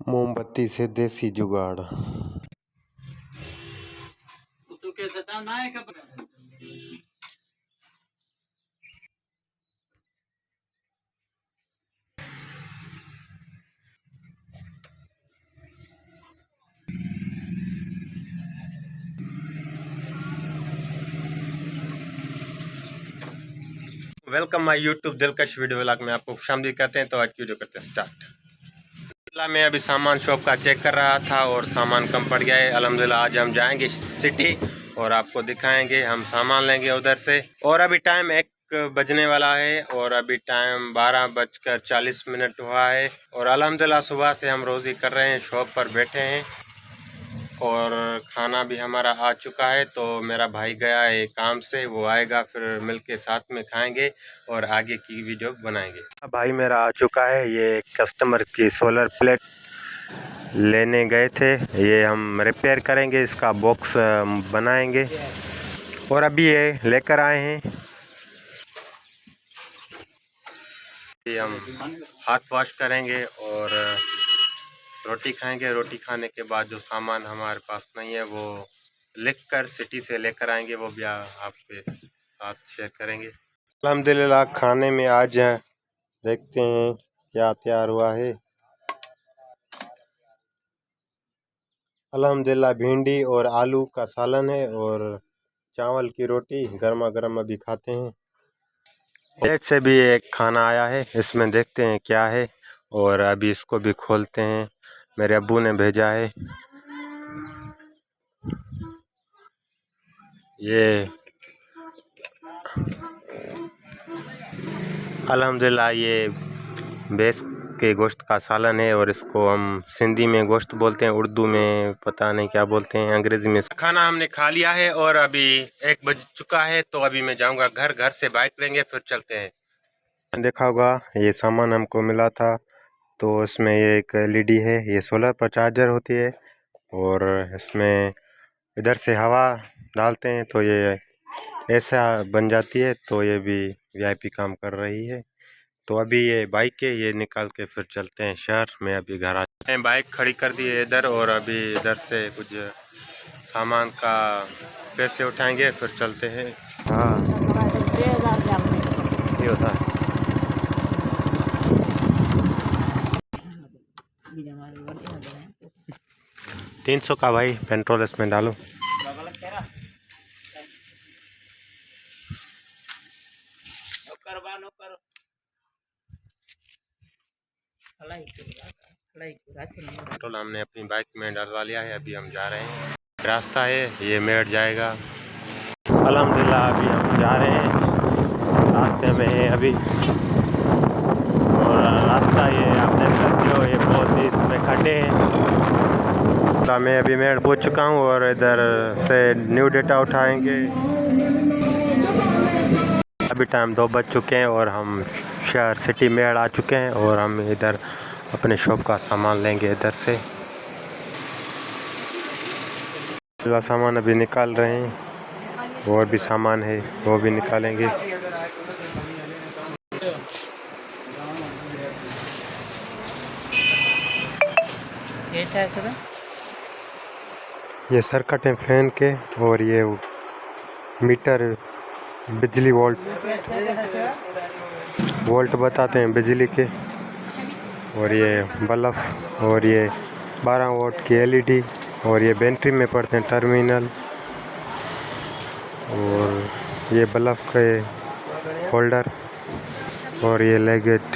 मोमबत्ती से देसी जुगाड़। वेलकम माय यूट्यूब दिलकश वीडियो व्लॉग में आपको खुशामदीद कहते हैं। तो आज की वीडियो करते हैं स्टार्ट। मैं अभी सामान शॉप का चेक कर रहा था और सामान कम पड़ गया है। अल्हम्दुलिल्लाह आज हम जाएंगे सिटी और आपको दिखाएंगे, हम सामान लेंगे उधर से। और अभी टाइम 1 बजने वाला है और अभी टाइम 12:40 हुआ है। और अल्हम्दुलिल्लाह सुबह से हम रोज़ी कर रहे हैं, शॉप पर बैठे हैं और खाना भी हमारा आ चुका है। तो मेरा भाई गया है काम से, वो आएगा फिर मिलके साथ में खाएंगे और आगे की वीडियो बनाएंगे। भाई मेरा आ चुका है, ये कस्टमर की सोलर प्लेट लेने गए थे, ये हम रिपेयर करेंगे, इसका बॉक्स बनाएंगे और अभी ये लेकर आए हैं। ये हम हाथ वॉश करेंगे और रोटी खाएंगे। रोटी खाने के बाद जो सामान हमारे पास नहीं है वो लिखकर सिटी से लेकर आएंगे, वो भी आपके साथ शेयर करेंगे। अल्हम्दुलिल्लाह खाने में आज देखते हैं क्या तैयार हुआ है। अल्हम्दुलिल्लाह भिंडी और आलू का सालन है और चावल की रोटी गर्मा गर्म अभी खाते हैं। प्लेट से भी एक खाना आया है, इसमें देखते हैं क्या है और अभी इसको भी खोलते हैं। मेरे अब्बू ने भेजा है। ये अल्हम्दुलिल्लाह ये भैंस के गोश्त का सालन है और इसको हम सिंधी में गोश्त बोलते हैं, उर्दू में पता नहीं क्या बोलते हैं, अंग्रेजी में। खाना हमने खा लिया है और अभी 1 बज चुका है। तो अभी मैं जाऊंगा घर से बाइक लेंगे फिर चलते हैं। देखा होगा ये सामान हमको मिला था, तो इसमें ये एक LED है, ये सोलर पर चार्जर होती है और इसमें इधर से हवा डालते हैं तो ये ऐसा बन जाती है। तो ये भी VIP काम कर रही है। तो अभी ये बाइक है, ये निकाल के फिर चलते हैं शहर में। अभी घर आते हैं, बाइक खड़ी कर दी है इधर और अभी इधर से कुछ सामान का पैसे उठाएंगे फिर चलते हैं। हाँ ये होता है 300 का भाई, पेट्रोल इसमें डालो। पेट्रोल हमने अपनी बाइक में डलवा लिया है, अभी हम जा रहे हैं। रास्ता है ये मेरठ जाएगा। अल्हम्दुलिल्लाह अभी हम जा रहे हैं, रास्ते में है अभी और रास्ता ये आप देख सकते हो, ये बहुत ही इसमें खड्डे हैं। तो मैं अभी मेरठ पहुंच चुका हूं और इधर से न्यू डेटा उठाएंगे। अभी टाइम 2 बज चुके हैं और हम शहर सिटी मेरठ आ चुके हैं और हम इधर अपने शॉप का सामान लेंगे इधर से। पूरा सामान अभी निकाल रहे हैं और भी सामान है वो भी निकालेंगे। ये सर्किट है फैन के और ये मीटर बिजली वोल्ट बताते हैं बिजली के। और ये बल्ब और ये 12 वोल्ट की LED और ये बैटरी में पड़ते हैं टर्मिनल और ये बल्ब के होल्डर और ये लेगेट।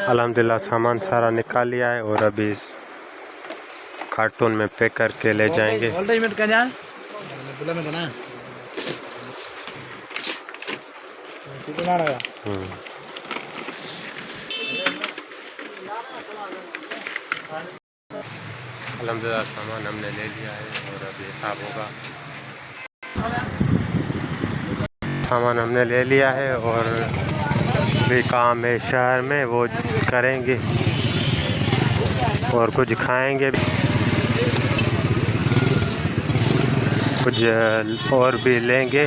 अल्हम्दुलिल्लाह सामान सारा निकाल लिया है और अभी इस कार्टून में पैक करके ले जाएंगे। अल्हम्दुलिल्लाह सामान हमने ले लिया है और अभी हिसाब होगा। सामान हमने ले लिया है और भी काम है शहर में, वो करेंगे और कुछ खाएंगे, कुछ और भी लेंगे।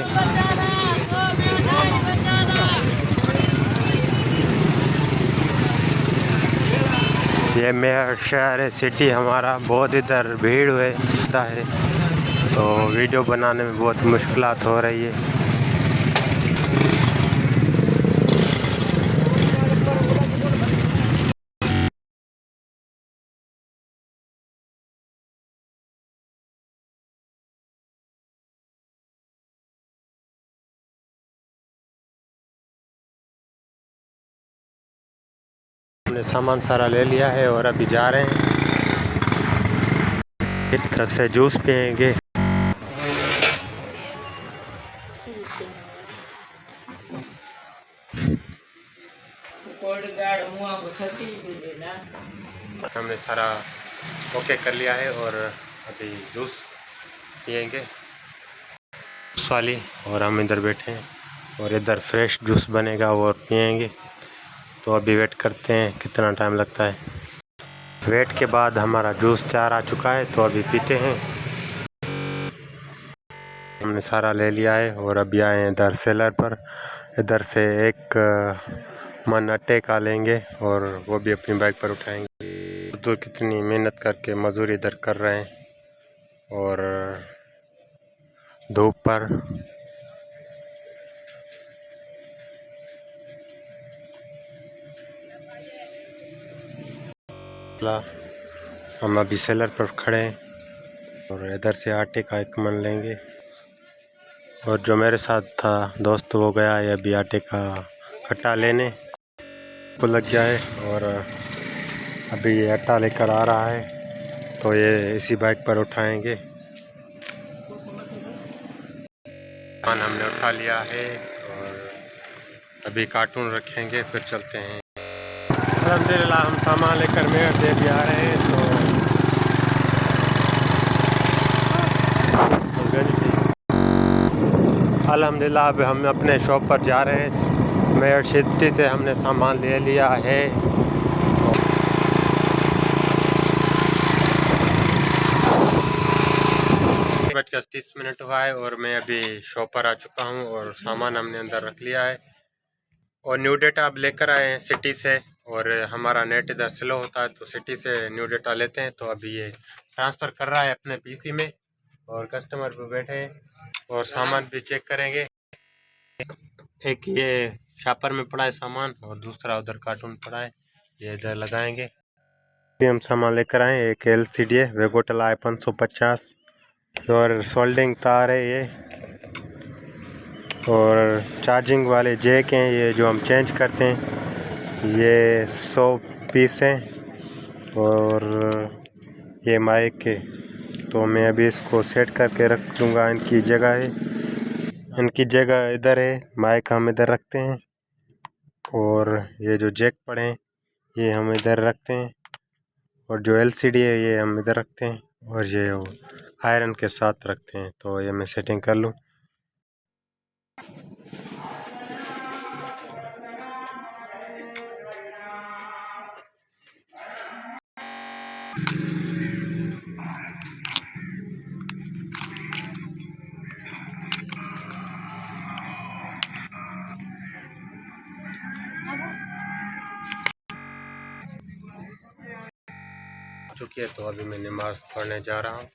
ये मेरा शहर है, सिटी हमारा, बहुत इधर भीड़ होता है तो वीडियो बनाने में बहुत मुश्किलात हो रही है। हमने सामान सारा ले लिया है और अभी जा रहे हैं, इस तरह से जूस पियेंगे। हमने सारा ओके कर लिया है और अभी जूस पियेंगे जूस वाली, और हम इधर बैठे हैं और इधर फ्रेश जूस बनेगा और पियेंगे। तो अभी वेट करते हैं कितना टाइम लगता है। वेट के बाद हमारा जूस तैयार आ चुका है तो अभी पीते हैं। हमने सारा ले लिया है और अभी आए हैं इधर सेलर पर। इधर से एक मन अट्टे का लेंगे और वो भी अपनी बाइक पर उठाएंगे। तो कितनी मेहनत करके मजदूरी इधर कर रहे हैं और धूप पर। हम अभी सेलर पर खड़े हैं और इधर से आटे का एक मन लेंगे। और जो मेरे साथ था दोस्त वो गया है अभी आटे का कट्टा लेने को लग गया है और अभी ये आटा लेकर आ रहा है तो ये इसी बाइक पर उठाएंगे। सामान हमने उठा लिया है और अभी कार्टून रखेंगे फिर चलते हैं। अल्हम्दुलिल्लाह हम सामान लेकर मेयर दे भी आ रहे हैं तो अल्हम्दुलिल्लाह अब हम अपने शॉप पर जा रहे हैं। मेयर सिटी से हमने सामान ले लिया है। 30 मिनट हुआ है और मैं अभी शॉप पर आ चुका हूँ और सामान हमने अंदर रख लिया है और न्यू डेटा अब लेकर आए हैं सिटी से। और हमारा नेट इधर स्लो होता है तो सिटी से न्यू डेटा लेते हैं। तो अभी ये ट्रांसफ़र कर रहा है अपने पीसी में और कस्टमर पे बैठे हैं और सामान भी चेक करेंगे। एक ये शापर में पड़ा है सामान और दूसरा उधर कार्टून पड़ा है, ये इधर लगाएंगे। अभी हम सामान लेकर आए, एक LCD है वेगोटल i550 और सोल्डिंग तार है ये, और चार्जिंग वाले जैक हैं ये जो हम चेंज करते हैं, ये 100 पीस हैं। और ये माइक है तो मैं अभी इसको सेट करके रख दूँगा। इनकी जगह है, इनकी जगह इधर है, माइक हम इधर रखते हैं और ये जो जैक पड़े हैं ये हम इधर रखते हैं और जो LCD है ये हम इधर रखते हैं और ये आयरन के साथ रखते हैं। तो ये मैं सेटिंग कर लूँ। चुकी है तो अभी मैं नमाज़ पढ़ने जा रहा हूँ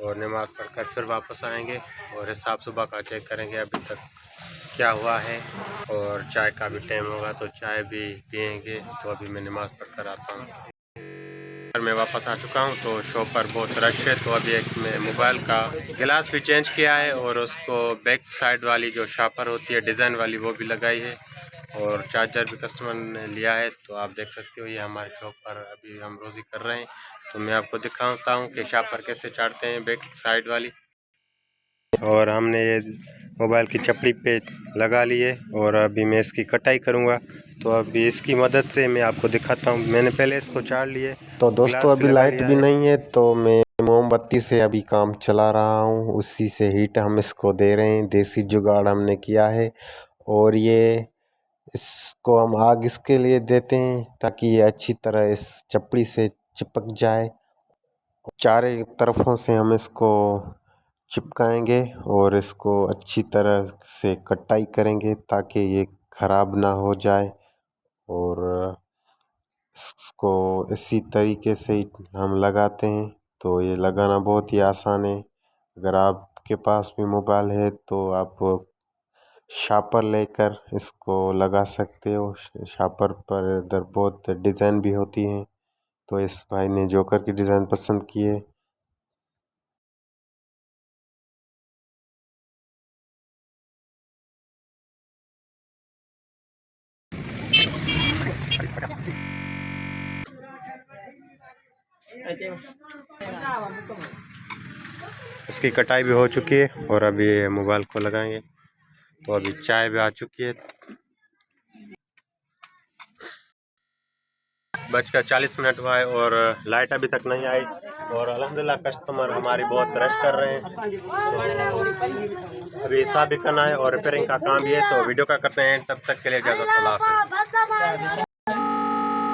और नमाज़ पढ़कर फिर वापस आएंगे और हिसाब सुबह का चेक करेंगे अभी तक क्या हुआ है। और चाय का भी टाइम होगा तो चाय भी पियेंगे। तो अभी मैं नमाज़ पढ़कर आता हूँ। मैं वापस आ चुका हूँ तो शॉप पर बहुत रश है तो अभी एक मैं मोबाइल का गिलास भी चेंज किया है और उसको बैक साइड वाली जो शापर होती है डिज़ाइन वाली वो भी लगाई है और चार्जर भी कस्टमर ने लिया है। तो आप देख सकते हो ये हमारे शॉप पर अभी हम रोज़ी कर रहे हैं। तो मैं आपको दिखाता हूँ कि शापर कैसे चाटते हैं बैक साइड वाली। और हमने ये मोबाइल की चपड़ी पे लगा ली है और अभी मैं इसकी कटाई करूँगा। तो अभी इसकी मदद से मैं आपको दिखाता हूँ। मैंने पहले इसको चाट लिए। तो दोस्तों अभी लाइट भी नहीं है तो मैं मोमबत्ती से अभी काम चला रहा हूँ, उसी से हीट हम इसको दे रहे हैं। देसी जुगाड़ हमने किया है और ये इसको हम आग इसके लिए देते हैं ताकि ये अच्छी तरह इस चपड़ी से चिपक जाए। चारों तरफों से हम इसको चिपकाएंगे और इसको अच्छी तरह से कटाई करेंगे ताकि ये ख़राब ना हो जाए। और इसको इसी तरीके से ही हम लगाते हैं। तो ये लगाना बहुत ही आसान है। अगर आपके पास भी मोबाइल है तो आप शापर लेकर इसको लगा सकते हो। शापर पर इधर बहुत डिज़ाइन भी होती हैं। तो इस भाई ने जोकर की डिज़ाइन पसंद की है। इसकी कटाई भी हो चुकी है और अभी मोबाइल को लगाएंगे। तो अभी चाय भी आ चुकी है। 1:40 हुआ है और लाइट अभी तक नहीं आई। और अल्हम्दुलिल्लाह कस्टमर हमारी बहुत रश कर रहे हैं। तो अभी हिसाब भी करना है और रिपेयरिंग का काम भी है। तो वीडियो का करते हैं, तब तक के लिए इजाज़त, अल्लाह हाफ़िज़।